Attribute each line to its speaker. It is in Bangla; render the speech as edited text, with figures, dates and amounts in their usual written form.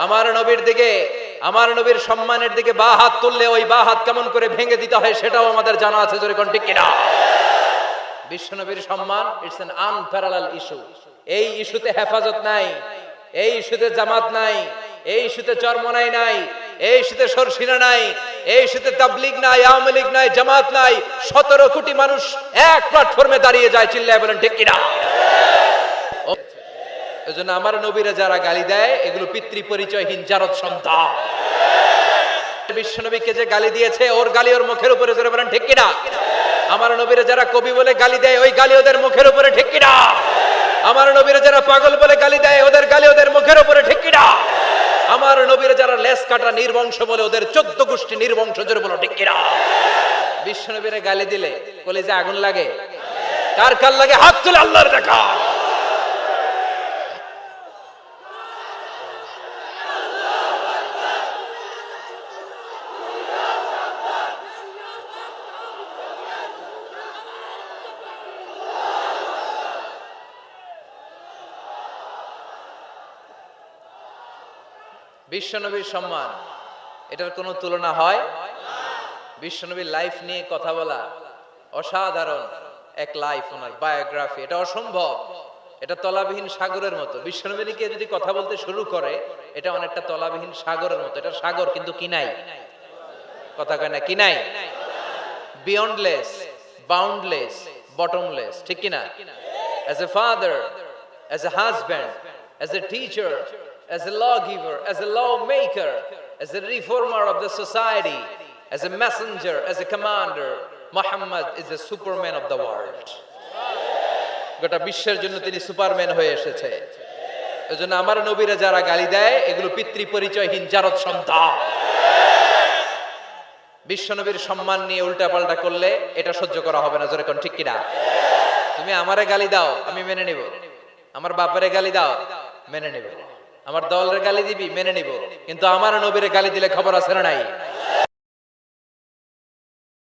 Speaker 1: আমার নবীর দিকে, আমার নবীর সম্মানের দিকে বা হাত তুললে ওই বা হাত কেমন করে ভেঙে দিতে হয় সেটাও আমাদের জানা আছে, জোরে কোন ঠিক কিনা? বিশ্ব নবীর সম্মান ইটস অ্যান আনপ্যারালাল ইস্যু। এই ইস্যুতে হেফাজত নাই, এই ইস্যুতে জামাত নাই, এই ইস্যুতে চরমনাই নাই, এই ইস্যুতে সরসিনা নাই, এই ইস্যুতে তাবলীগ নাই, আওয়ামী লীগ নাই, জামাত নাই। 17 কোটি মানুষ এক প্ল্যাটফর্মে দাঁড়িয়ে যায়, চিল্লায় বলেন ঠিক কিনা? এজন্য আমার নবীরা যারা গালি দেয় এগুলো পিতৃ পরিচয়হীন জারদ সন্তান। বিশ্ব নবীকে যে গালি দিয়েছে ওর গালি ওর মুখের উপরে, জোরে বলেন ঠিক কিনা? আমার নবীরা যারা কবি বলে গালি দেয় ওই গালি ওদের মুখের উপরে, ঠিক কিনা? আমার নবীরা যারা পাগল বলে গালি দেয় ওদের গালি ওদের মুখের উপরে, ঠিক কিনা? আমার নবীরা যারা লেস কাটা নির্বংশ বলে ওদের 14 গোষ্ঠী নির্বংশ, জোরে বলো ঠিক কিনা? বিশ্ব নবীরা গালি দিলে কলিজা আগুন লাগে? কার কার লাগে? হাত তুলে আল্লাহর দেখা। বিশ্বনবীর সম্মান এটার কোনো তুলনা হয়? বিশ্বনবীর লাইফ নিয়ে কথা বলা অসাধারণ এক লাইফ, ওনার বায়োগ্রাফি, এটা অসম্ভব, এটা তলাবিহীন সাগরের মতো। বিশ্বনবীকে যদি কথা বলতে শুরু করে এটা অনেকটা তলাবিহীন সাগরের মতো। এটা সাগর কিন্তু কি নাই? কথা কয় না, কি নাই? বিয়ন্ডলেস, বাউন্ডলেস, বটমলেস, ঠিক কিনা? As a father, as a husband, as a teacher, as a lawgiver, as a lawmaker, as a reformer of the society, as a messenger, as a commander, Muhammad is the superman of the world. গোটা বিশ্বের জন্য তিনি সুপারম্যান হয়ে এসেছে। এজন্য আমার নবীরা যারা গালি দেয় এগুলো পিতৃ পরিচয়হীন জারদ সন্তান। বিশ্ব নবীর সম্মান নিয়ে উল্টাপাল্টা করলে এটা সহ্য করা হবে না, জোরে কোন ঠিক কিনা? তুমি আমারে গালি দাও আমি মেনে নিব, আমার বাপেরে গালি দাও মেনে নিব, আমার দলের গালি দিবি মেনে নিব, কিন্তু আমার নবীরে গালি দিলে খবর আছে না নাই?